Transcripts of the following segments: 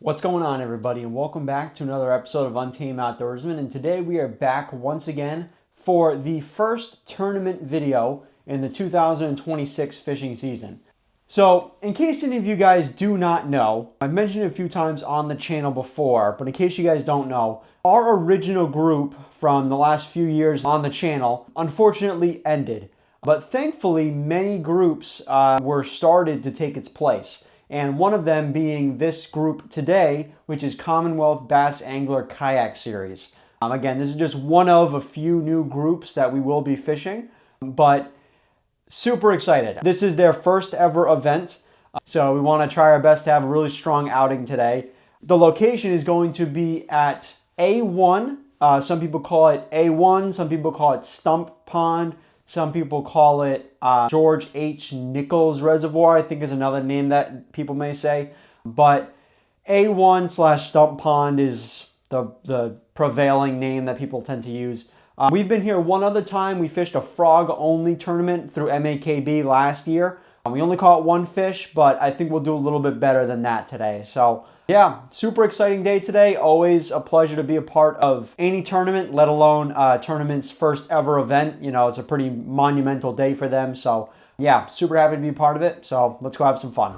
What's going on, everybody, and welcome back to another episode of Untamed Outdoorsmen. And today we are back once again for the first tournament video in the 2026 fishing season. So, in case any of you guys do not know, I've mentioned it a few times on the channel before, but in case you guys don't know, our original group from the last few years on the channel unfortunately ended. But thankfully, many groups were started to take its place. And one of them being this group today, which is Commonwealth Bass Angler Kayak Series. Again, this is just one of a few new groups that we will be fishing, but super excited. This is their first ever event, so we want to try our best to have a really strong outing today. The location is going to be at A1. Some people call it A1, some people call it Stump Pond. Some people call it George H. Nichols Reservoir, I think is another name that people may say. But A1/Stump Pond is the prevailing name that people tend to use. We've been here one other time. We fished a frog-only tournament through MAKB last year. We only caught one fish, but I think we'll do a little bit better than that today. So yeah, super exciting day today. Always a pleasure to be a part of any tournament, let alone tournament's first ever event. You know, it's a pretty monumental day for them. So yeah, super happy to be a part of it. So let's go have some fun.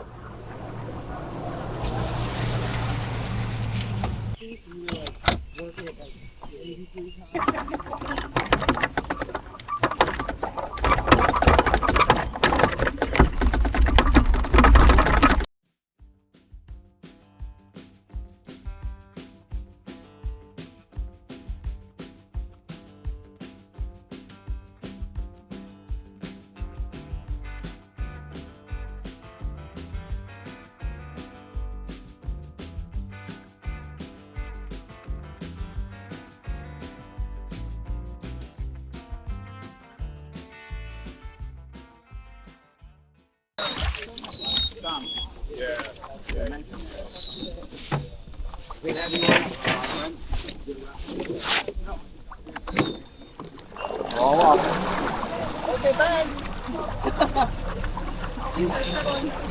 All off. Okay, bye.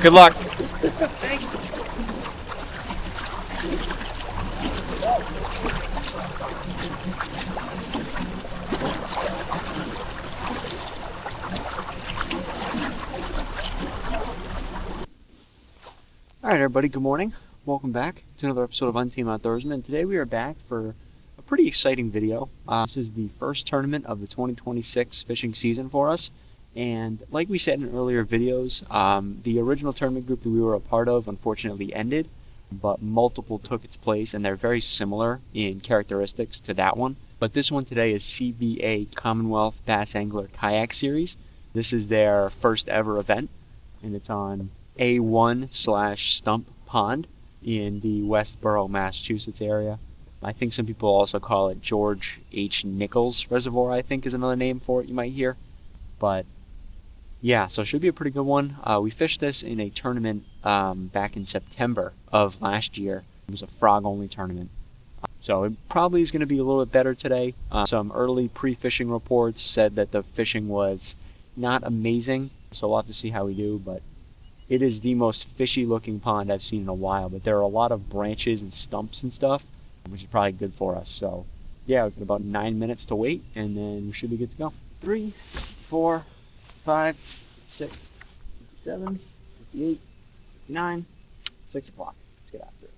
Good luck. Thanks. All right, everybody, good morning. Welcome back to another episode of Untamed Outdoorsmen. Today we are back for a pretty exciting video. This is the first tournament of the 2026 fishing season for us. And like we said in earlier videos, the original tournament group that we were a part of unfortunately ended, but multiple took its place, and they're very similar in characteristics to that one. But this one today is CBA Commonwealth Bass Angler Kayak Series. This is their first ever event, and it's on A1/Stump Pond in the Westboro, Massachusetts area. I think some people also call it George H. Nichols Reservoir, I think is another name for it you might hear. But yeah, so it should be a pretty good one. We fished this in a tournament back in September of last year. It was a frog-only tournament. So it probably is going to be a little bit better today. Some early pre-fishing reports said that the fishing was not amazing, so we'll have to see how we do, but it is the most fishy-looking pond I've seen in a while, but there are a lot of branches and stumps and stuff, which is probably good for us. So yeah, we've got about 9 minutes to wait, and then we should be good to go. 3, 4, 5, 6, 7, 58, 59, 6 o'clock. Let's get after it.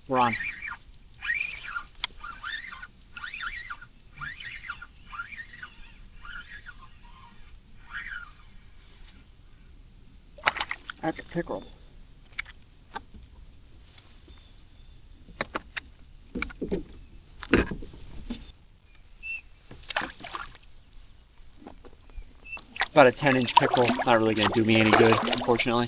We're on. That's it. pickerel. About a 10-inch pickerel. Not really going to do me any good, unfortunately.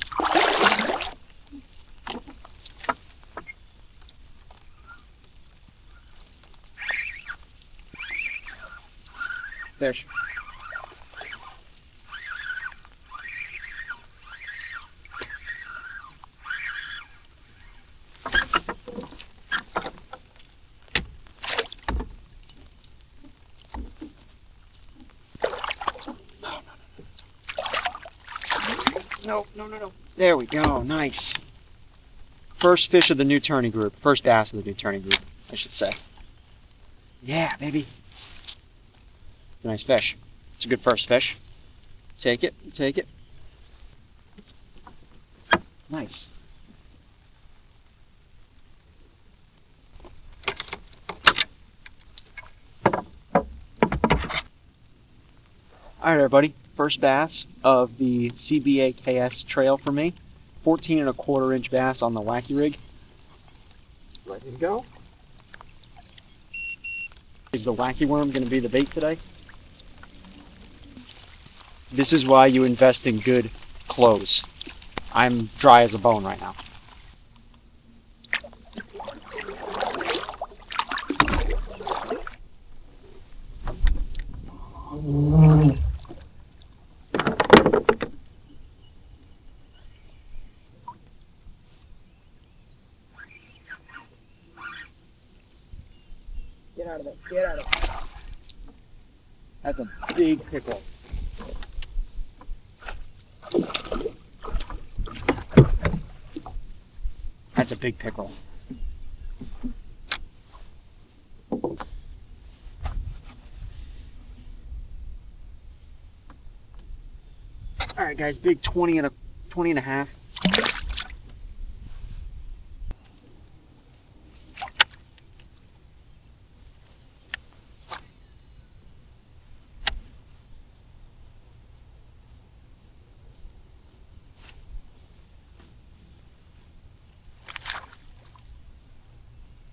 Fish. No. There we go. Nice. First fish of the new tourney group. First bass of the new tourney group, I should say. Yeah, baby. It's a nice fish. It's a good first fish. Take it. Nice. All right, everybody. First bass of the CBAKS trail for me. 14.25-inch bass on the wacky rig. Just let him go. Is the wacky worm going to be the bait today? This is why you invest in good clothes. I'm dry as a bone right now. Get out of it. Get out of it. That's a big pickerel. That's a big pickerel. All right, guys, big 20 and a half.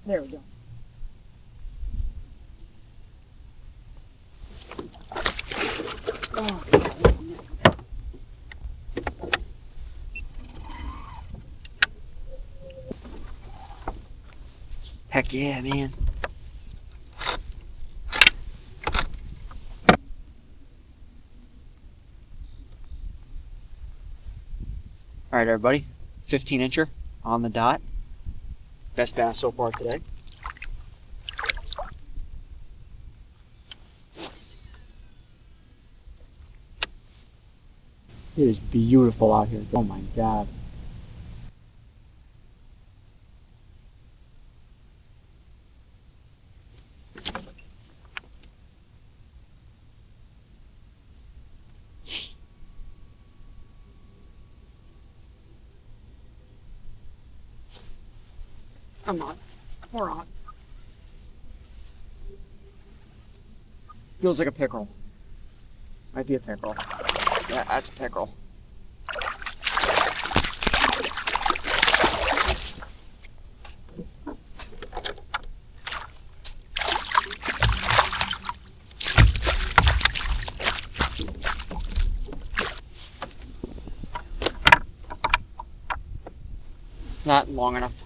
There we go. Oh. Heck yeah, man. All right, everybody. 15-incher on the dot. Best bass so far today. It is beautiful out here. Oh my God. Come on. We're on. Feels like a pickerel. Might be a pickerel. Yeah, that's a pickerel. Not long enough.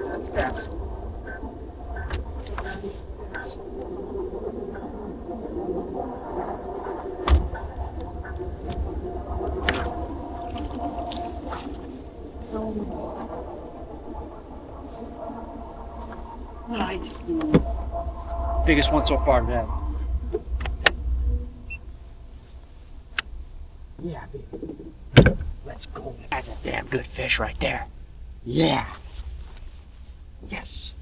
That's bass. Nice. Biggest one so far today. Yeah, baby. Let's go. That's a damn good fish right there. Yeah. Yes.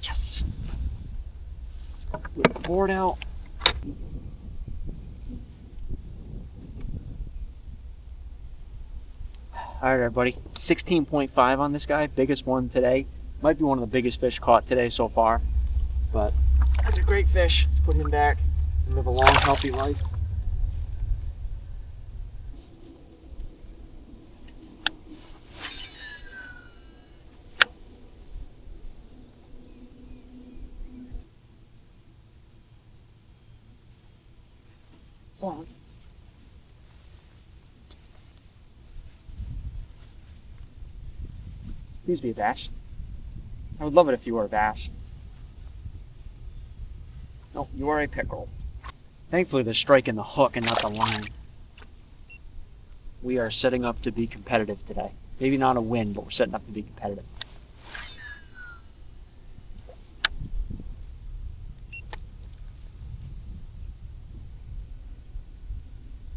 Yes. Put the board out. All right, everybody, 16.5 on this guy, biggest one today. Might be one of the biggest fish caught today so far, but that's a great fish. Let's put him back and live a long, healthy life. Please be a bass. I would love it if you were a bass. No, you are a pickerel. Thankfully, they're striking the hook and not the line. We are setting up to be competitive today. Maybe not a win, but we're setting up to be competitive.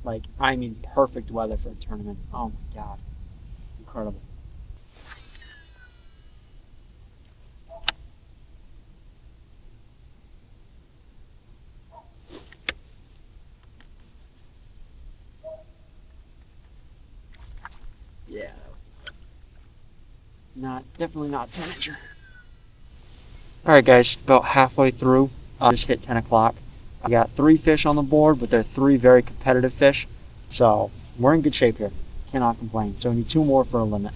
Like, I mean, perfect weather for a tournament. Oh my God. Incredible. Yeah. Definitely not 10-incher. Alright guys, about halfway through. Just hit 10 o'clock. I got 3 fish on the board, but they're 3 very competitive fish. So, we're in good shape here. Cannot complain. So we need 2 more for a limit.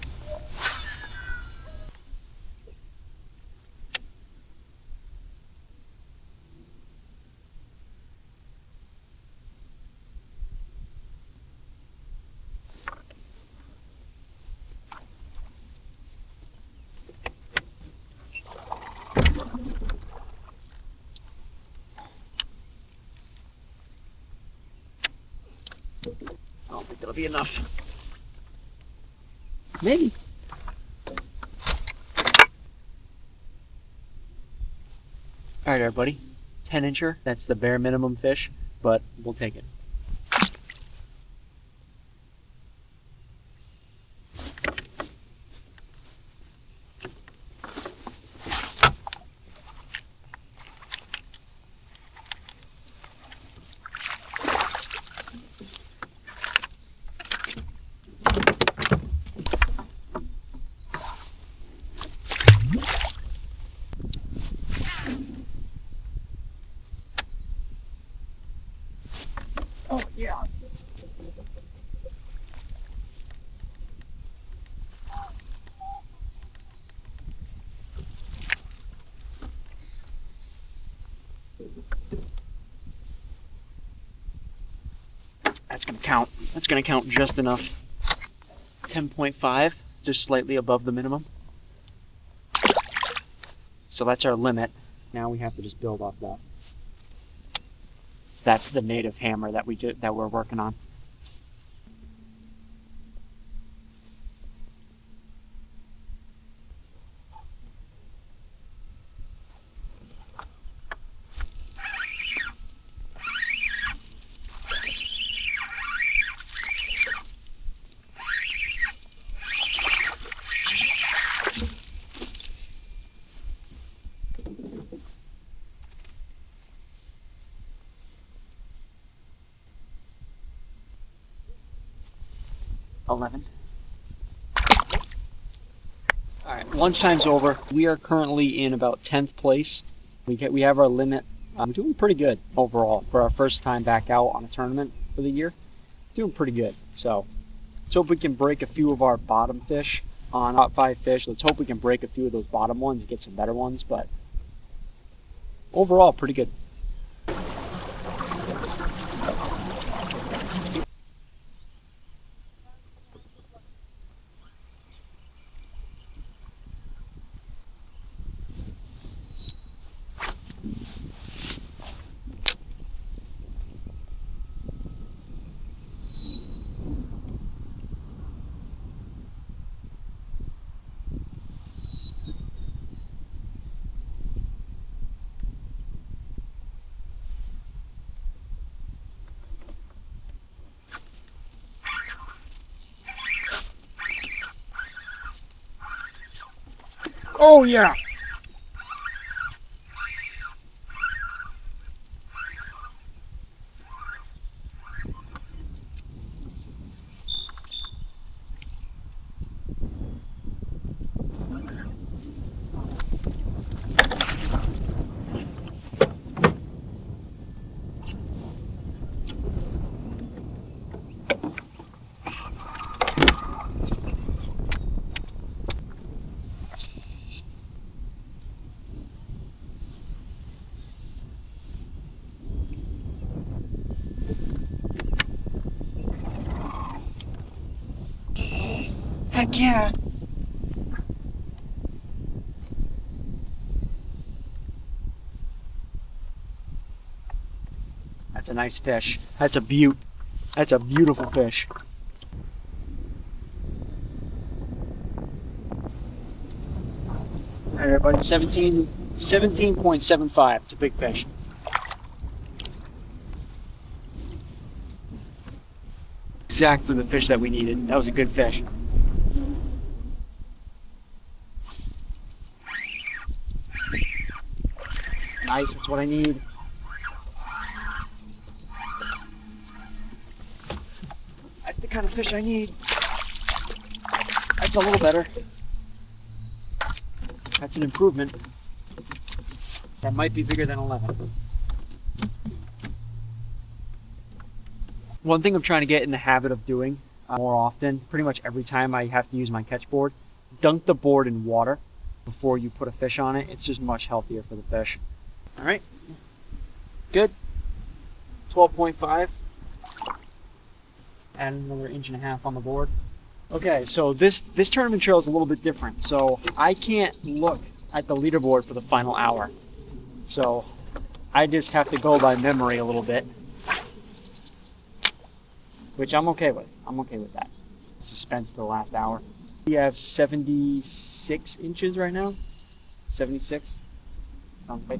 I don't think that'll be enough. Maybe. Alright everybody, 10-incher, that's the bare minimum fish, but we'll take it. Oh, yeah. That's gonna count. That's gonna count just enough. 10.5, just slightly above the minimum. So that's our limit. Now we have to just build off that. That's the native hammer that we're working on. $11. All right, lunchtime's over. We are currently in about 10th place. We have our limit. We're doing pretty good overall for our first time back out on a tournament for the year. Doing pretty good. So let's hope we can break a few of our bottom fish on top 5 fish. Let's hope we can break a few of those bottom ones and get some better ones. But overall, pretty good. Oh yeah. Heck yeah! That's a nice fish. That's a beaut. That's a beautiful fish. All right, everybody, 17.75. It's a big fish. Exactly the fish that we needed. That was a good fish. Nice, that's what I need. That's the kind of fish I need. That's a little better. That's an improvement. That might be bigger than 11. One thing I'm trying to get in the habit of doing more often, pretty much every time I have to use my catch board, dunk the board in water before you put a fish on it. It's just much healthier for the fish. All right, good. 12.5. Add another 1.5 inches on the board. Okay, so this tournament trail is a little bit different. So I can't look at the leaderboard for the final hour. So I just have to go by memory a little bit, which I'm okay with. I'm okay with that. Suspense to the last hour. We have 76 inches right now. 76. Sounds good.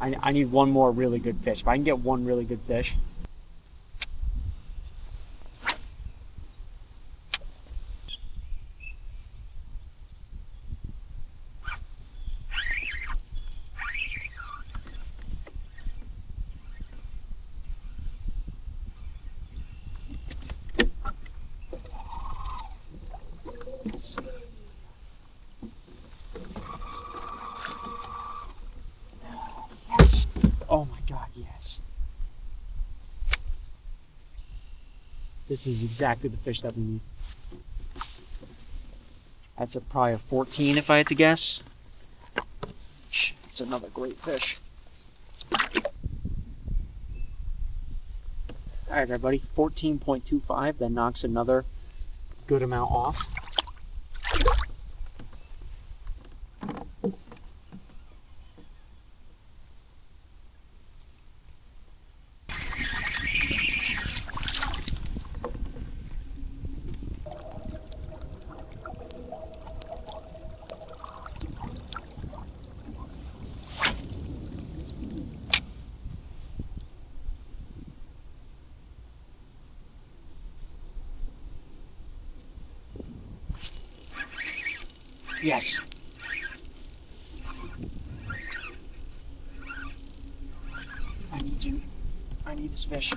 I need one more really good fish. If I can get one really good fish. Yes. Oh my God, yes. This is exactly the fish that we need. That's probably a 14 if I had to guess. It's another great fish. All right, everybody, 14.25. That knocks another good amount off. Yes. I need this fish.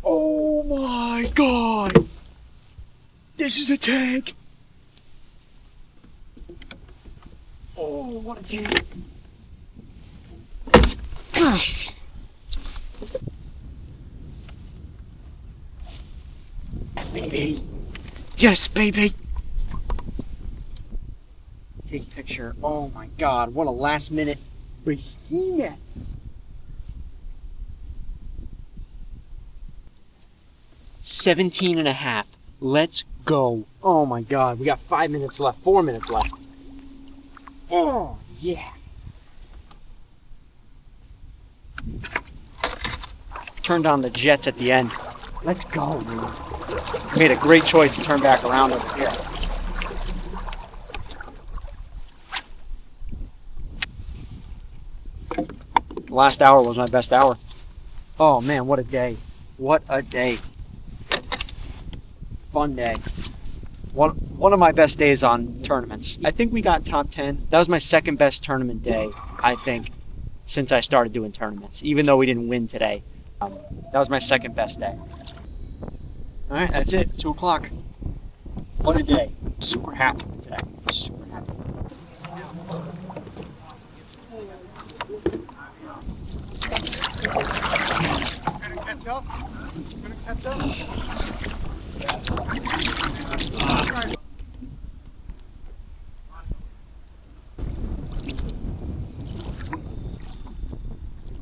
Oh my God! This is a tag! Oh, what a tag! Gosh! Baby! Yes, baby! Take a picture. Oh my God, what a last minute behemoth! $17.5. Let's go. Oh my God, we got 5 minutes left, 4 minutes left. Oh, yeah. Turned on the jets at the end. Let's go, dude. Made a great choice to turn back around over here. Last hour was my best hour. Oh man, what a day. What a day. Fun day. One of my best days on tournaments. I think we got top 10. That was my second best tournament day, I think, since I started doing tournaments, even though we didn't win today. That was my second best day. All right, that's it, 2 o'clock. What a day. Super happy with today, super happy. Yep. Gonna catch up.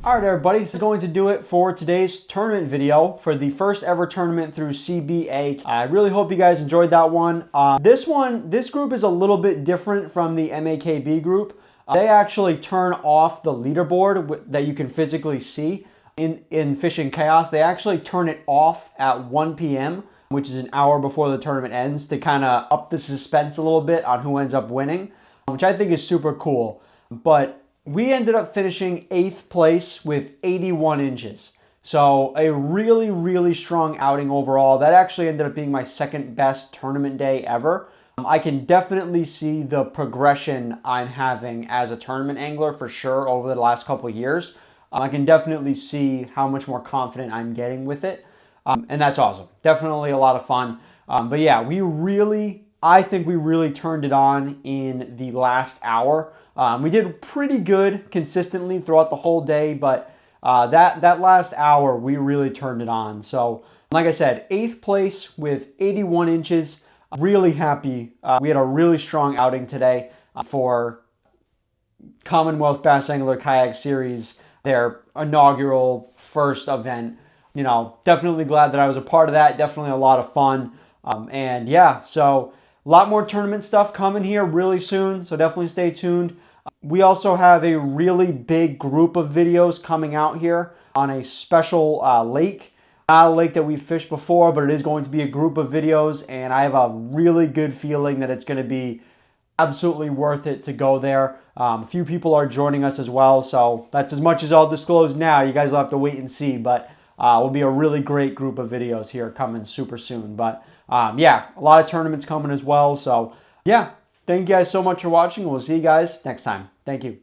All right, everybody, this is going to do it for today's tournament video for the first ever tournament through CBAKS. I really hope you guys enjoyed that one. This group is a little bit different from the MAKB group. They actually turn off the leaderboard that you can physically see in Fishing Chaos. They actually turn it off at 1 p.m., which is an hour before the tournament ends, to kind of up the suspense a little bit on who ends up winning, which I think is super cool. But we ended up finishing 8th place with 81 inches. So a really, really strong outing overall. That actually ended up being my second best tournament day ever. I can definitely see the progression I'm having as a tournament angler for sure over the last couple of years. I can definitely see how much more confident I'm getting with it. And that's awesome. Definitely a lot of fun. But yeah, I think we really turned it on in the last hour. We did pretty good consistently throughout the whole day, but that last hour, we really turned it on. So, like I said, 8th place with 81 inches. Really happy. We had a really strong outing today for Commonwealth Bass Angler Kayak Series, their inaugural first event. You know, definitely glad that I was a part of that. Definitely a lot of fun. And yeah, so a lot more tournament stuff coming here really soon, so definitely stay tuned. We also have a really big group of videos coming out here on a special lake. Not a lake that we've fished before, but it is going to be a group of videos, and I have a really good feeling that it's going to be absolutely worth it to go there. A few people are joining us as well, so that's as much as I'll disclose now. You guys will have to wait and see, but it will be a really great group of videos here coming super soon. But yeah, a lot of tournaments coming as well. So yeah, thank you guys so much for watching. We'll see you guys next time. Thank you.